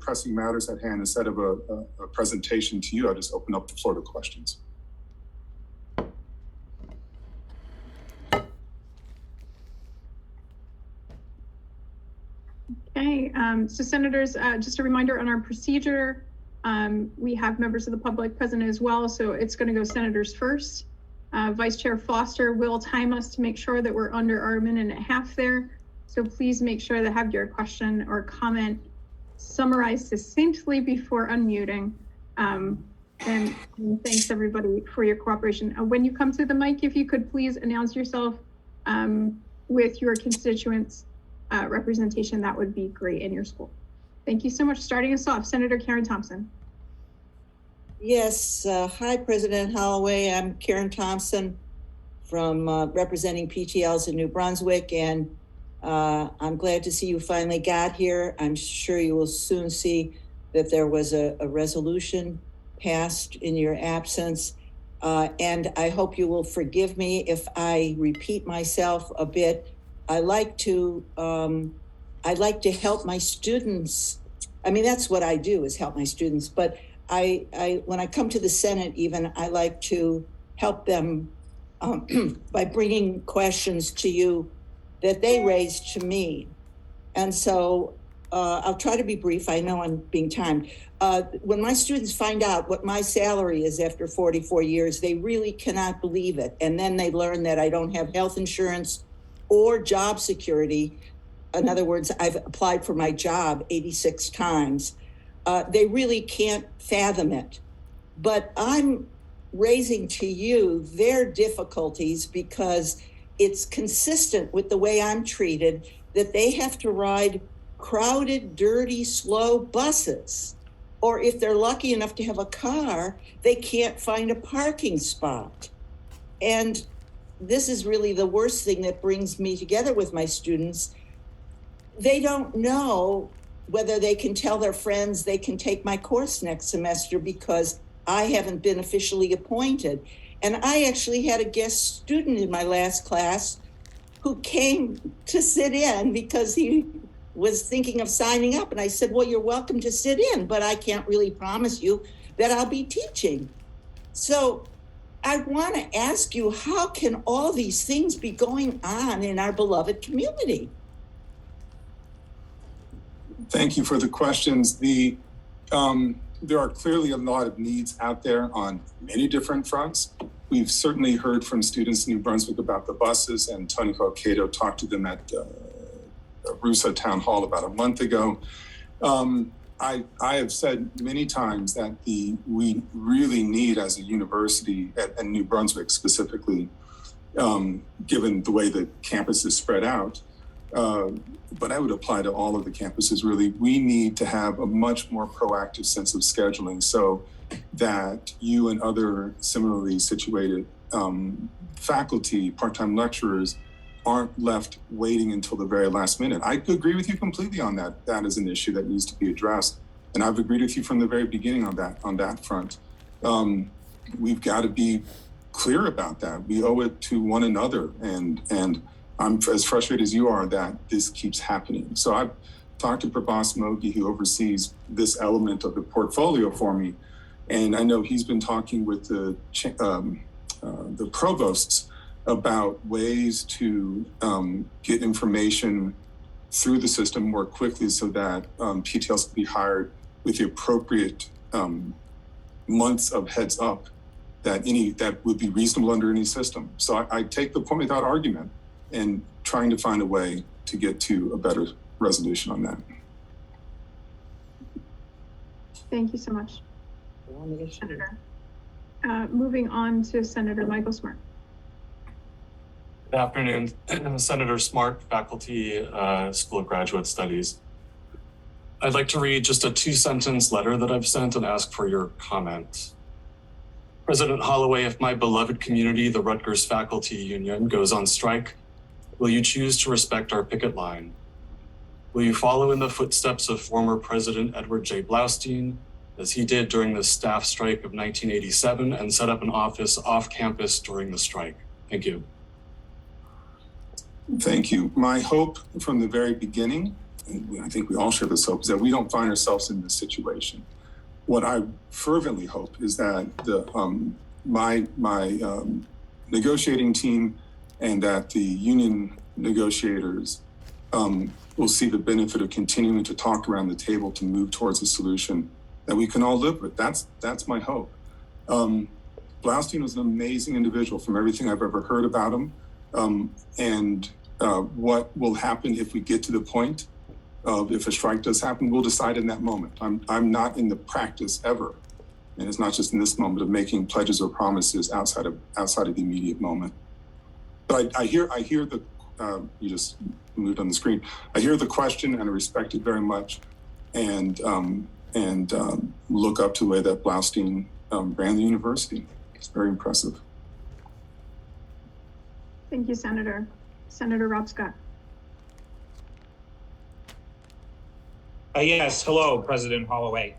pressing matters at hand, instead of a presentation to you, I'll just open up the floor to questions. Okay, so senators, just a reminder on our procedure. We have members of the public present as well, so it's going to go senators first. Vice Chair Foster will time us to make sure that we're under our minute and a half there. So please make sure to have your question or comment summarized succinctly before unmuting. And thanks everybody for your cooperation. When you come to the mic, if you could please announce yourself with your constituents representation, that would be great in your school. Thank you so much. Starting us off, Senator Karen Thompson. Yes, hi, President Holloway. I'm Karen Thompson from representing PTLs in New Brunswick, and I'm glad to see you finally got here. I'm sure you will soon see that there was a resolution passed in your absence, and I hope you will forgive me if I repeat myself a bit. I like to help my students. I mean, that's what I do, is help my students. But I when I come to the Senate, even, I like to help them by bringing questions to you that they raised to me. And so I'll try to be brief. I know I'm being timed. When my students find out what my salary is after 44 years, they really cannot believe it. And then they learn that I don't have health insurance or job security. In other words, I've applied for my job 86 times. They really can't fathom it. But I'm raising to you their difficulties because it's consistent with the way I'm treated, that they have to ride crowded, dirty, slow buses. Or if they're lucky enough to have a car, they can't find a parking spot. And this is really the worst thing that brings me together with my students. They don't know whether they can tell their friends they can take my course next semester because I haven't been officially appointed. And I actually had a guest student in my last class who came to sit in because he was thinking of signing up. And I said, well, you're welcome to sit in, but I can't really promise you that I'll be teaching. So I want to ask you, how can all these things be going on in our beloved community? Thank you for the questions. There are clearly a lot of needs out there on many different fronts. We've certainly heard from students in New Brunswick about the buses, and Tony Cato talked to them at Russo Town Hall about a month ago. I have said many times that we really need, as a university at New Brunswick specifically, given the way the campus is spread out, but I would apply to all of the campuses really, we need to have a much more proactive sense of scheduling so that you and other similarly situated faculty, part-time lecturers, aren't left waiting until the very last minute. I agree with you completely on that. That is an issue that needs to be addressed. And I've agreed with you from the very beginning on that front. We've got to be clear about that. We owe it to one another. And I'm as frustrated as you are that this keeps happening. So I've talked to Prabhas Mogi, who oversees this element of the portfolio for me. And I know he's been talking with the provosts about ways to get information through the system more quickly so that PTLs can be hired with the appropriate months of heads up that would be reasonable under any system. So I take the point without argument and trying to find a way to get to a better resolution on that. Thank you so much, Senator. Moving on to Senator Michael Smart. Good afternoon, Senator Smart, faculty, School of Graduate Studies. I'd like to read just a 2-sentence letter that I've sent and ask for your comment. President Holloway, if my beloved community, the Rutgers Faculty Union, goes on strike, will you choose to respect our picket line? Will you follow in the footsteps of former President Edward J. Blaustein, as he did during the staff strike of 1987 and set up an office off campus during the strike? Thank you. Thank you. My hope from the very beginning and I think we all share this hope, is that we don't find ourselves in this situation. What I fervently hope is that my negotiating team and that the union negotiators will see the benefit of continuing to talk around the table to move towards a solution that we can all live with. That's my hope. Blaustein was an amazing individual from everything I've ever heard about him. And what will happen if we get to the point of if a strike does happen, we'll decide in that moment. I'm not in the practice ever, and it's not just in this moment, of making pledges or promises outside of the immediate moment. But I hear the you just moved on the screen. I hear the question and I respect it very much, and look up to the way that Blaustein ran the university. It's very impressive. Thank you, Senator. Senator Rob Scott. Yes, hello, President Holloway.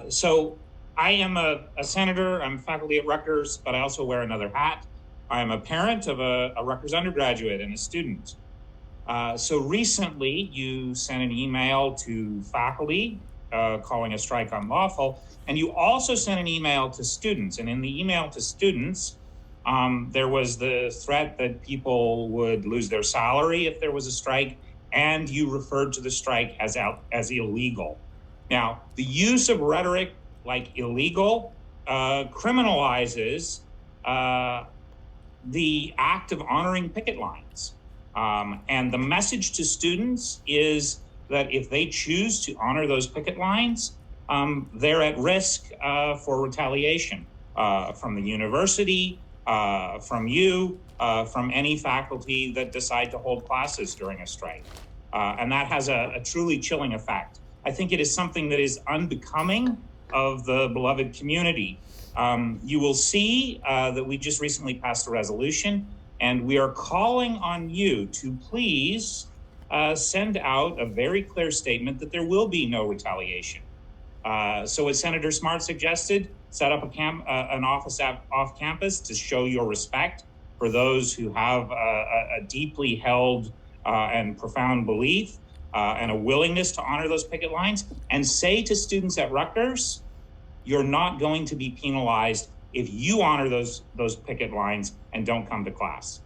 So I am a senator, I'm faculty at Rutgers, but I also wear another hat. I am a parent of a Rutgers undergraduate and a student. So recently you sent an email to faculty calling a strike unlawful, and you also sent an email to students. And in the email to students, there was the threat that people would lose their salary if there was a strike, and you referred to the strike as illegal. Now, the use of rhetoric like illegal criminalizes the act of honoring picket lines. And the message to students is that if they choose to honor those picket lines, they're at risk for retaliation from the university, from you, from any faculty that decide to hold classes during a strike. And that has a truly chilling effect. I think it is something that is unbecoming of the beloved community. You will see that we just recently passed a resolution, and we are calling on you to please send out a very clear statement that there will be no retaliation. So as Senator Smart suggested, set up an office off campus to show your respect for those who have a deeply held and profound belief and a willingness to honor those picket lines, and say to students at Rutgers, you're not going to be penalized if you honor those picket lines and don't come to class.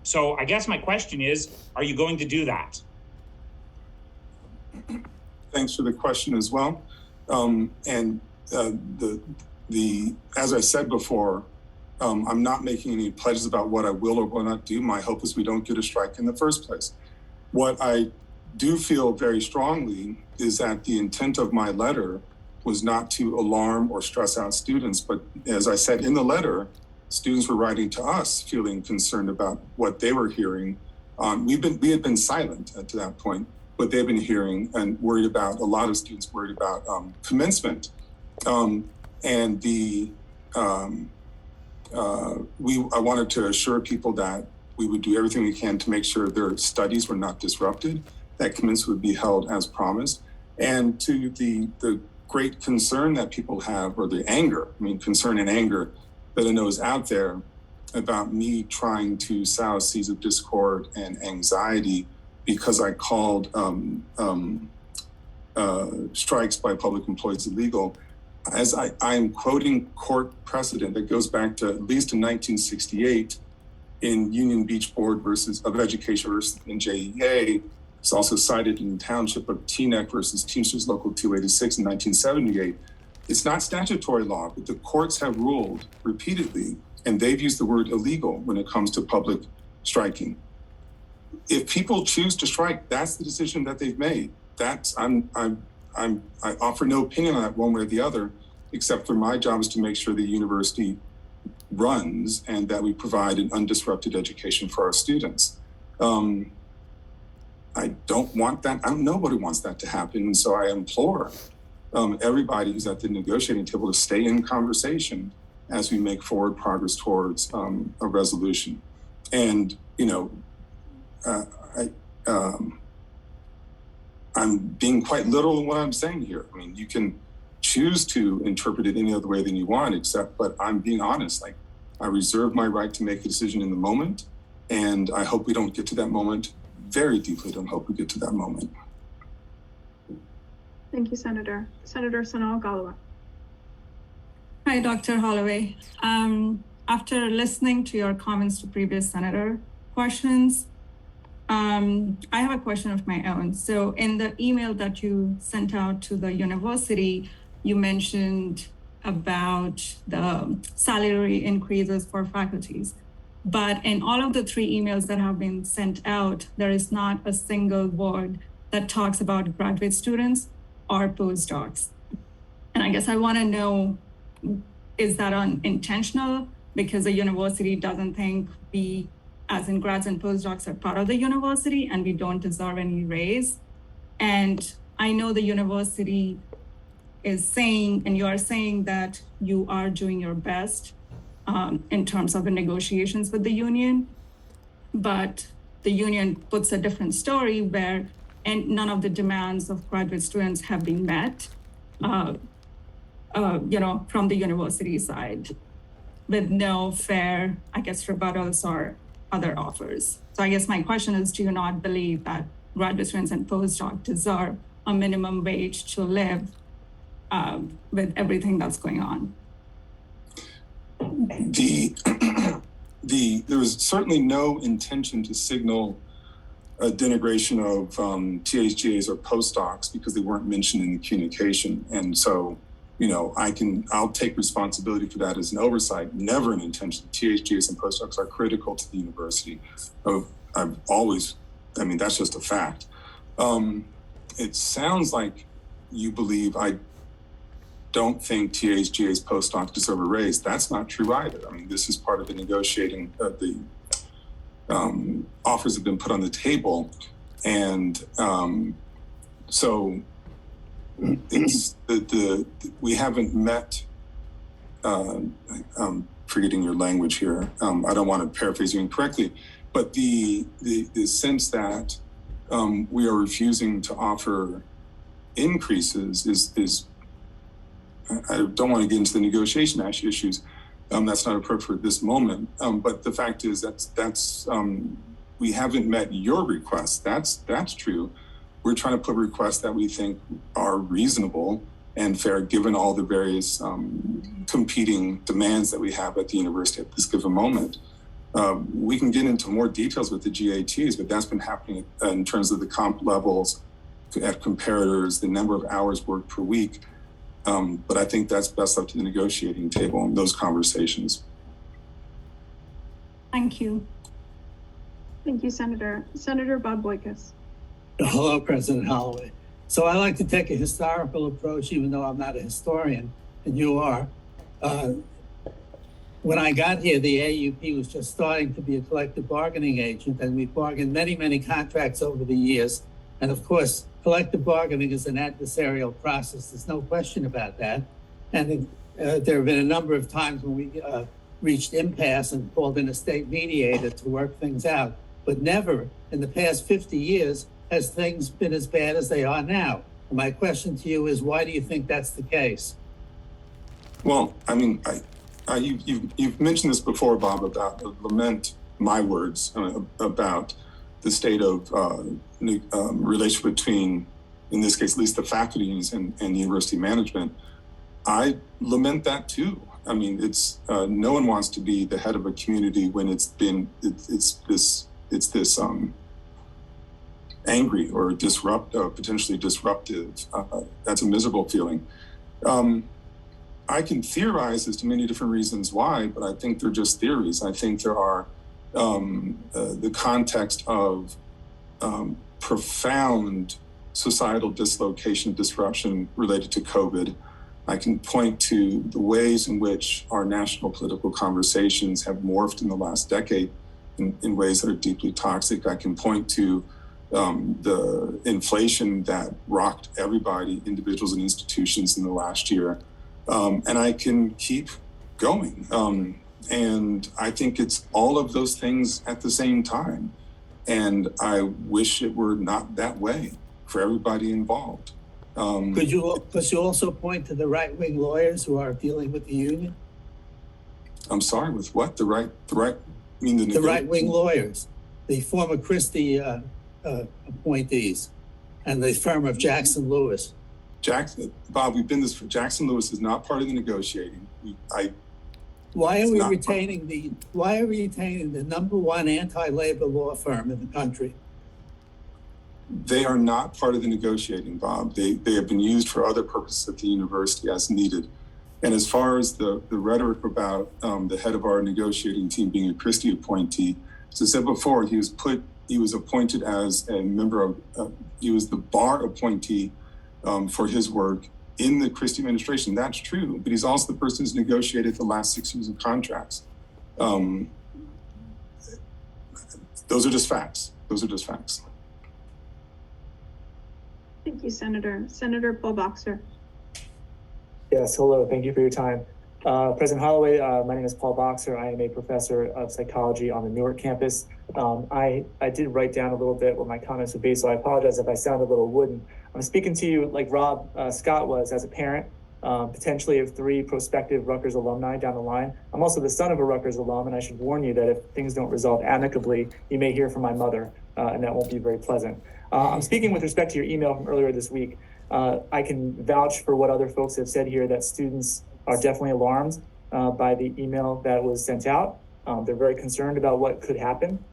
So I guess my question is, are you going to do that? Thanks for the question as well. As I said before, I'm not making any pledges about what I will or will not do. My hope is we don't get a strike in the first place. What I do feel very strongly is that the intent of my letter was not to alarm or stress out students, but as I said in the letter, students were writing to us feeling concerned about what they were hearing. We had been silent to that point, but they've been hearing and worried about, a lot of students worried about commencement. I wanted to assure people that we would do everything we can to make sure their studies were not disrupted, that commencement would be held as promised. And to the great concern that people have, or the anger, concern and anger that I know is out there about me trying to sow seeds of discord and anxiety because I called strikes by public employees illegal. As I am quoting court precedent that goes back to at least in 1968 in Union Beach Board of Education versus NJEA. It's also cited in the township of Teaneck versus Teamsters Local 286 in 1978. It's not statutory law, but the courts have ruled repeatedly, and they've used the word illegal when it comes to public striking. If people choose to strike, that's the decision that they've made. I offer no opinion on that one way or the other, except for my job is to make sure the university runs and that we provide an undisrupted education for our students. I don't want that. Nobody wants that to happen. And so I implore everybody who's at the negotiating table to stay in conversation as we make forward progress towards a resolution. And, I'm being quite literal in what I'm saying here. You can choose to interpret it any other way than you want, but I'm being honest. I reserve my right to make a decision in the moment, and I hope we don't get to that moment. Very deeply don't hope we get to that moment. Thank you, Senator. Senator Sanal Galawa. Hi, Dr. Holloway. After listening to your comments to previous senator questions, I have a question of my own. So in the email that you sent out to the university, you mentioned about the salary increases for faculties. But in all of the 3 emails that have been sent out, there is not a single word that talks about graduate students or postdocs. And I guess I want to know, is that unintentional because the university doesn't think we, as in grads and postdocs, are part of the university and we don't deserve any raise? And I know the university is saying, and you are saying that you are doing your best in terms of the negotiations with the union, but the union puts a different story where none of the demands of graduate students have been met, from the university side, with no fair, I guess, rebuttals or other offers. So I guess my question is, do you not believe that graduate students and postdocs deserve a minimum wage to live with everything that's going on? There was certainly no intention to signal a denigration of TAs, GAs, or postdocs because they weren't mentioned in the communication. And so, I'll take responsibility for that as an oversight, never an intention. TAs, GAs, and postdocs are critical to the university. That's just a fact. It sounds like you believe I don't think TAs, GAs, postdocs deserve a raise. That's not true either. This is part of the negotiating. The offers have been put on the table, and so it's we haven't met. I'm forgetting your language here. I don't want to paraphrase you incorrectly, but the sense that we are refusing to offer increases is I don't want to get into the negotiation issues. That's not appropriate at this moment. But the fact is that's we haven't met your request. That's true. We're trying to put requests that we think are reasonable and fair, given all the various competing demands that we have at the university at this given moment. We can get into more details with the GATs, but that's been happening in terms of the comp levels at comparators, the number of hours worked per week. But I think that's best up to the negotiating table and those conversations. Thank you. Thank you, Senator. Senator Bob Boykus. Hello, President Holloway. So I like to take a historical approach, even though I'm not a historian, and you are. When I got here, the AUP was just starting to be a collective bargaining agent, and we bargained many, many contracts over the years. And of course, collective bargaining is an adversarial process. There's no question about that. And there have been a number of times when we reached impasse and called in a state mediator to work things out. But never in the past 50 years has things been as bad as they are now. And my question to you is, why do you think that's the case? Well, you've mentioned this before, Bob, about lament, my words, about the state of relationship between, in this case, at least the faculties and university management. I lament that too. It's no one wants to be the head of a community when it's this angry or potentially disruptive. That's a miserable feeling. I can theorize as to many different reasons why, but I think they're just theories. I think there are the context of profound societal dislocation, disruption related to COVID. I can point to the ways in which our national political conversations have morphed in the last decade in ways that are deeply toxic. I can point to the inflation that rocked everybody, individuals and institutions in the last year. And I can keep going. And I think it's all of those things at the same time. And I wish it were not that way for everybody involved. Could you also point to the right-wing lawyers who are dealing with the union? I'm sorry, with what? The right-wing lawyers, the former Christie appointees, and the firm of Jackson Lewis. Bob, we've been this for Jackson Lewis is not part of the negotiating. Why are we not- retaining the number one anti-labor law firm in the country? They are not part of the negotiating, Bob. They have been used for other purposes at the university as needed. And as far as the rhetoric about the head of our negotiating team being a Christie appointee, as I said before, he was appointed as a member of, he was the bar appointee for his work in the Christie administration. That's true, but he's also the person who's negotiated the last 6 years of contracts. Those are just facts. Thank you, Senator. Senator Paul Boxer. Yes, hello, thank you for your time. President Holloway, my name is Paul Boxer. I am a professor of psychology on the Newark campus. I did write down a little bit what my comments would be, so I apologize if I sound a little wooden. I'm speaking to you like Rob Scott was as a parent, potentially of 3 prospective Rutgers alumni down the line. I'm also the son of a Rutgers alum, and I should warn you that if things don't resolve amicably, you may hear from my mother, and that won't be very pleasant. I'm speaking with respect to your email from earlier this week. I can vouch for what other folks have said here, that students are definitely alarmed by the email that was sent out. They're very concerned about what could happen.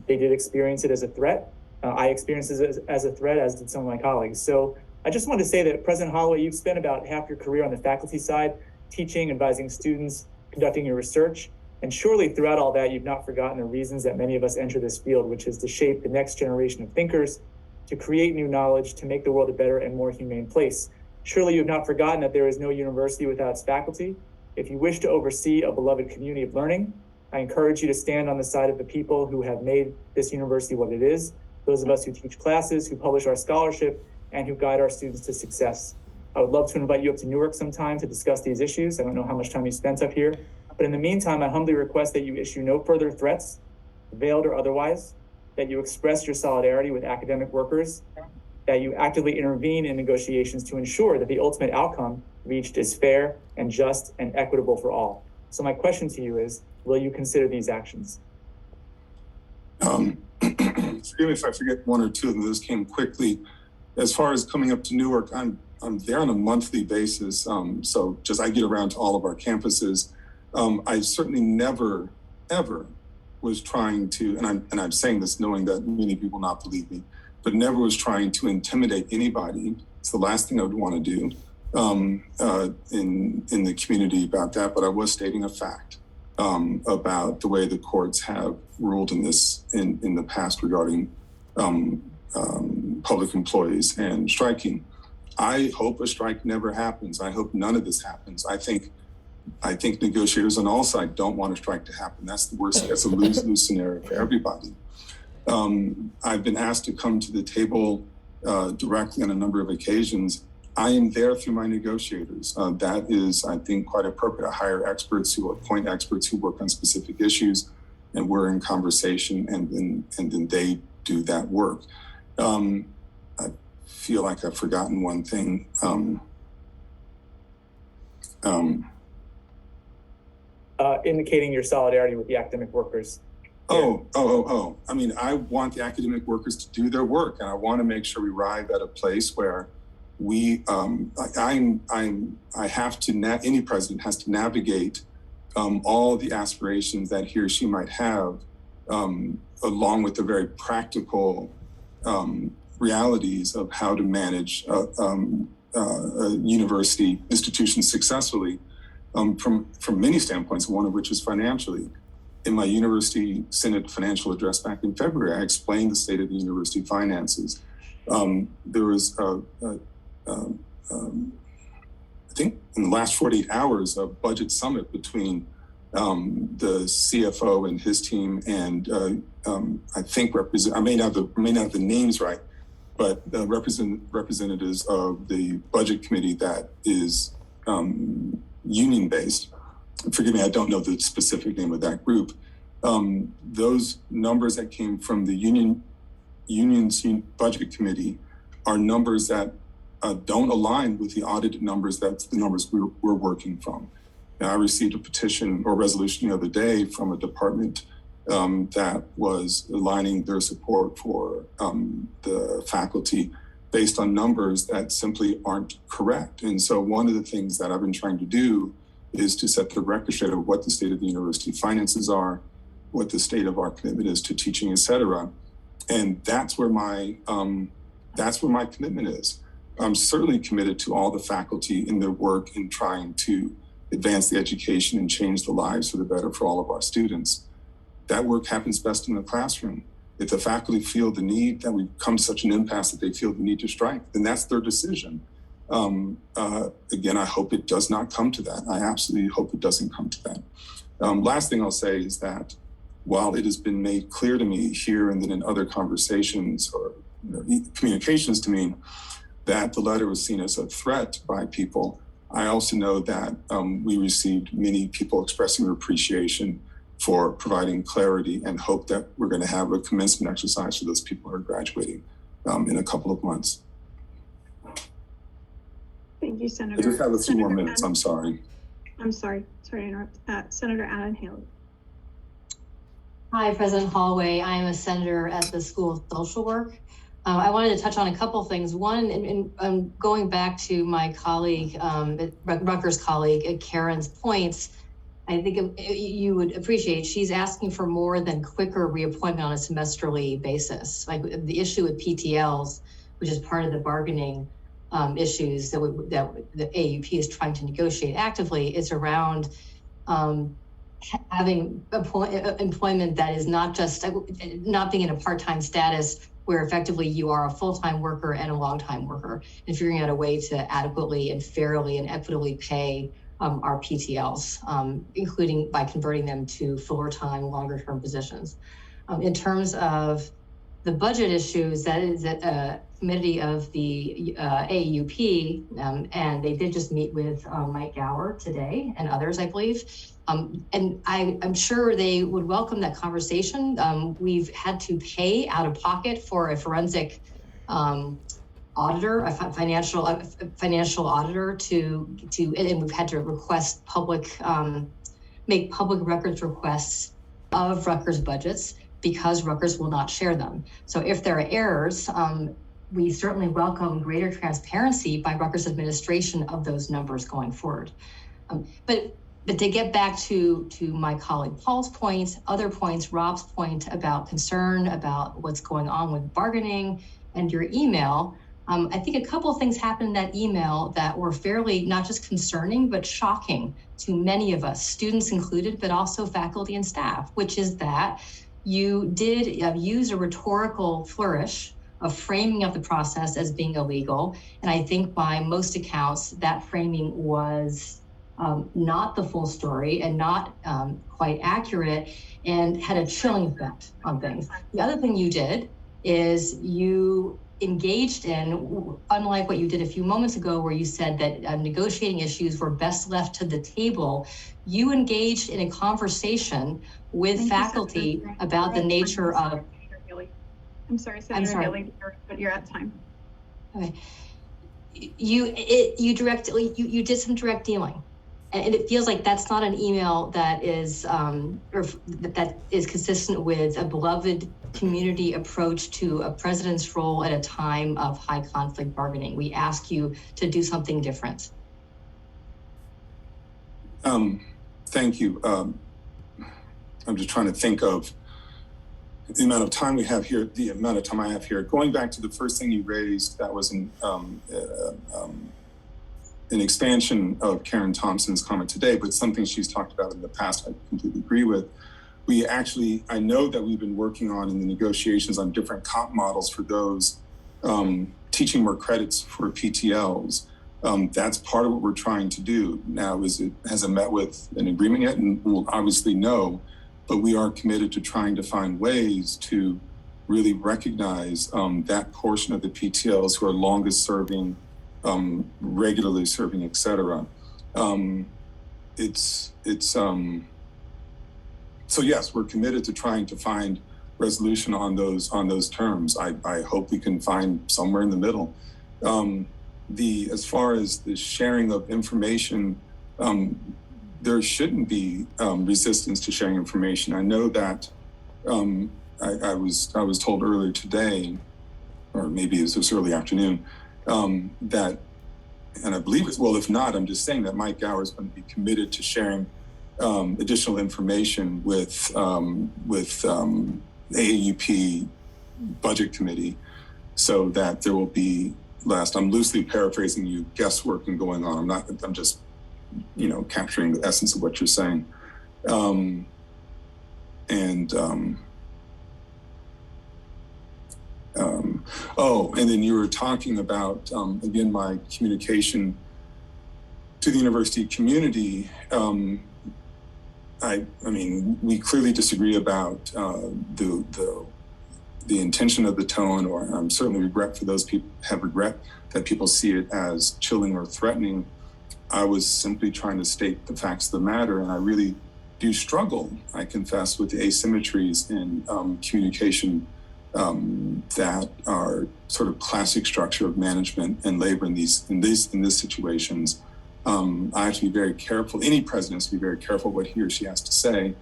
They did experience it as a threat. I experienced it as a threat, as did some of my colleagues. So I just wanted to say that, President Holloway, you've spent about half your career on the faculty side, teaching, advising students, conducting your research. And surely throughout all that, you've not forgotten the reasons that many of us enter this field, which is to shape the next generation of thinkers, to create new knowledge, to make the world a better and more humane place. Surely you have not forgotten that there is no university without its faculty. If you wish to oversee a beloved community of learning, I encourage you to stand on the side of the people who have made this university what it is, those of us who teach classes, who publish our scholarship, and who guide our students to success. I would love to invite you up to Newark sometime to discuss these issues. I don't know how much time you spent up here, but in the meantime, I humbly request that you issue no further threats, veiled or otherwise, that you express your solidarity with academic workers, that you actively intervene in negotiations to ensure that the ultimate outcome reached is fair and just and equitable for all. So my question to you is, will you consider these actions? Forgive me if I forget one or two of them. Those came quickly. As far as coming up to Newark, I'm there on a monthly basis. So just I get around to all of our campuses. I certainly never, ever was trying to, and I'm saying this knowing that many people will not believe me, but never was trying to intimidate anybody. It's the last thing I would want to do in the community about that. But I was stating a fact about the way the courts have ruled in this in the past regarding public employees and striking. I hope a strike never happens. I hope none of this happens. I think negotiators on all sides don't want a strike to happen. That's the worst. That's a lose-lose scenario for everybody. I've been asked to come to the table directly on a number of occasions. I am there through my negotiators. That is, I think, quite appropriate. I hire experts who appoint experts who work on specific issues, and we're in conversation, and then they do that work. I feel like I've forgotten one thing. Indicating your solidarity with the academic workers. Oh. I mean, I want the academic workers to do their work, and I want to make sure we arrive at a place where we, any president has to navigate all the aspirations that he or she might have, along with the very practical realities of how to manage a university institution successfully from many standpoints, one of which is financially. In my University Senate financial address back in February, I explained the state of the university finances. There was, I think in the last 48 hours, a budget summit between the CFO and his team and I think I may not have the names right, but representatives of the budget committee that is union-based. Forgive me, I don't know the specific name of that group. Those numbers that came from the union's budget committee are numbers that don't align with the audited numbers. That's the numbers we're working from. Now, I received a petition or resolution the other day from a department that was aligning their support for the faculty based on numbers that simply aren't correct. And so one of the things that I've been trying to do is to set the record straight of what the state of the university finances are, what the state of our commitment is to teaching, et cetera. And that's where my commitment is. I'm certainly committed to all the faculty in their work in trying to advance the education and change the lives for the better for all of our students. That work happens best in the classroom. If the faculty feel the need, that we've come to such an impasse that they feel the need to strike, then that's their decision. Again, I hope it does not come to that. I absolutely hope it doesn't come to that. Last thing I'll say is that while it has been made clear to me here and then in other conversations or communications to me that the letter was seen as a threat by people, I also know that we received many people expressing their appreciation for providing clarity and hope that we're going to have a commencement exercise for those people who are graduating in a couple of months. Thank you, Senator. I just have a few more minutes. Adam, I'm sorry. I'm sorry to interrupt. Senator Adam Haley. Hi, President Holloway. I am a senator at the School of Social Work. I wanted to touch on a couple things. One, in going back to my colleague, Rutgers colleague, Karen's points, I think you would appreciate she's asking for more than quicker reappointment on a semesterly basis. Like the issue with PTLs, which is part of the bargaining issues that the AUP is trying to negotiate actively, is around having employment that is not just not being in a part-time status where effectively you are a full-time worker and a long-time worker, and figuring out a way to adequately and fairly and equitably pay our PTLs, including by converting them to fuller-time, longer-term positions. In terms of the budget issues, that is a committee of the AUP, and they did just meet with Mike Gower today and others, I believe. And I'm sure they would welcome that conversation. We've had to pay out of pocket for a forensic auditor, a financial auditor to, and we've had to request make public records requests of Rutgers budgets because Rutgers will not share them. So if there are errors, we certainly welcome greater transparency by Rutgers administration of those numbers going forward. But to get back to my colleague Paul's point, other points, Rob's point about concern about what's going on with bargaining and your email, I think a couple of things happened in that email that were fairly not just concerning, but shocking to many of us, students included, but also faculty and staff, which is that you did use a rhetorical flourish of framing of the process as being illegal. And I think by most accounts, that framing was not the full story and not quite accurate and had a chilling effect on things. The other thing you did is you engaged in, unlike what you did a few moments ago where you said that negotiating issues were best left to the table, you engaged in a conversation with faculty about the nature of... I'm sorry, Senator Haley, but you're at time. Okay. You did some direct dealing. And it feels like that's not an email that is that is consistent with a beloved community approach to a president's role at a time of high conflict bargaining. We ask you to do something different. Thank you. I'm just trying to think of the amount of time we have here, the amount of time I have here. Going back to the first thing you raised, that was an expansion of Karen Thompson's comment today, but something she's talked about in the past, I completely agree with. I know that we've been working on in the negotiations on different comp models for those teaching more credits for PTLs. That's part of what we're trying to do. Now, has it met with an agreement yet? And we'll obviously know, but we are committed to trying to find ways to really recognize that portion of the PTLs who are longest serving, regularly serving, et cetera. So yes, we're committed to trying to find resolution on those terms. I hope we can find somewhere in the middle. As far as the sharing of information, there shouldn't be resistance to sharing information. I know that I was told earlier today or maybe it was this early afternoon, that, and I believe it's, well, if not, I'm just saying that Mike Gower is going to be committed to sharing additional information with the AAUP budget committee, so that there will be I'm loosely paraphrasing you, guesswork and going on. I'm just, capturing the essence of what you're saying. And then you were talking about, again, my communication to the university community. I mean, we clearly disagree about the intention of the tone, or I'm certainly regret that people see it as chilling or threatening. I was simply trying to state the facts of the matter, and I really do struggle, I confess, with the asymmetries in communication that are sort of classic structure of management and labor in these situations. I have to be very careful. Any president has to be very careful what he or she has to say,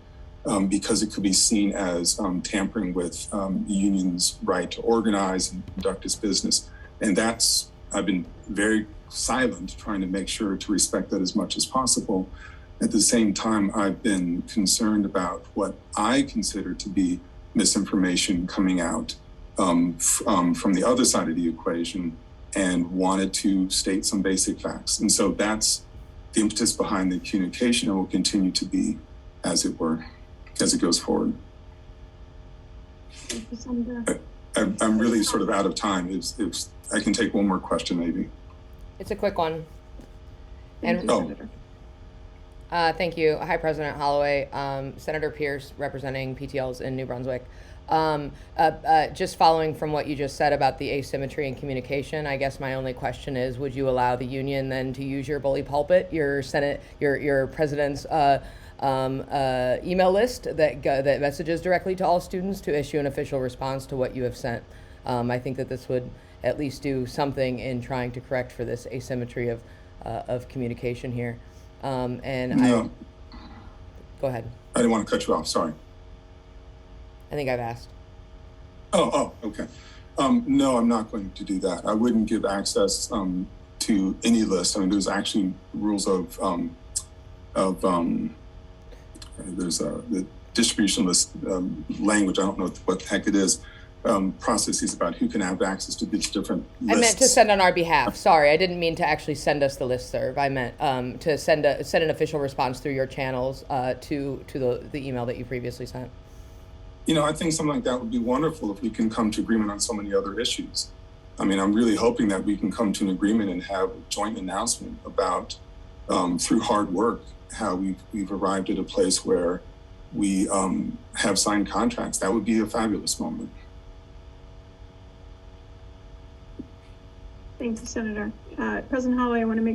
because it could be seen as tampering with the union's right to organize and conduct its business. And I've been very silent, trying to make sure to respect that as much as possible. At the same time, I've been concerned about what I consider to be misinformation coming out from the other side of the equation, and wanted to state some basic facts. And so that's the impetus behind the communication, and will continue to be, as it were, as it goes forward. Thank you, Senator. I'm really sort of out of time. If I can take one more question, maybe. It's a quick one. Thank you, Senator. Thank you. Hi, President Holloway. Senator Pierce, representing PTLs in New Brunswick. Just following from what you just said about the asymmetry in communication, I guess my only question is, would you allow the union then to use your bully pulpit, your president's email list that messages directly to all students, to issue an official response to what you have sent? I think that this would at least do something in trying to correct for this asymmetry of communication here. Go ahead. I didn't want to cut you off. Sorry. I think I've asked. Oh, okay. No, I'm not going to do that. I wouldn't give access to any list. I mean, there's actually rules of there's the distribution list language. I don't know what the heck it is. Processes about who can have access to these different lists. I meant to send on our behalf. Sorry, I didn't mean to actually send us the listserv. I meant to send an official response through your channels to the email that you previously sent. I think something like that would be wonderful if we can come to agreement on so many other issues. I mean, I'm really hoping that we can come to an agreement and have a joint announcement about, through hard work, how we've arrived at a place where we have signed contracts. That would be a fabulous moment. Thank you, Senator. President Holloway, I want to make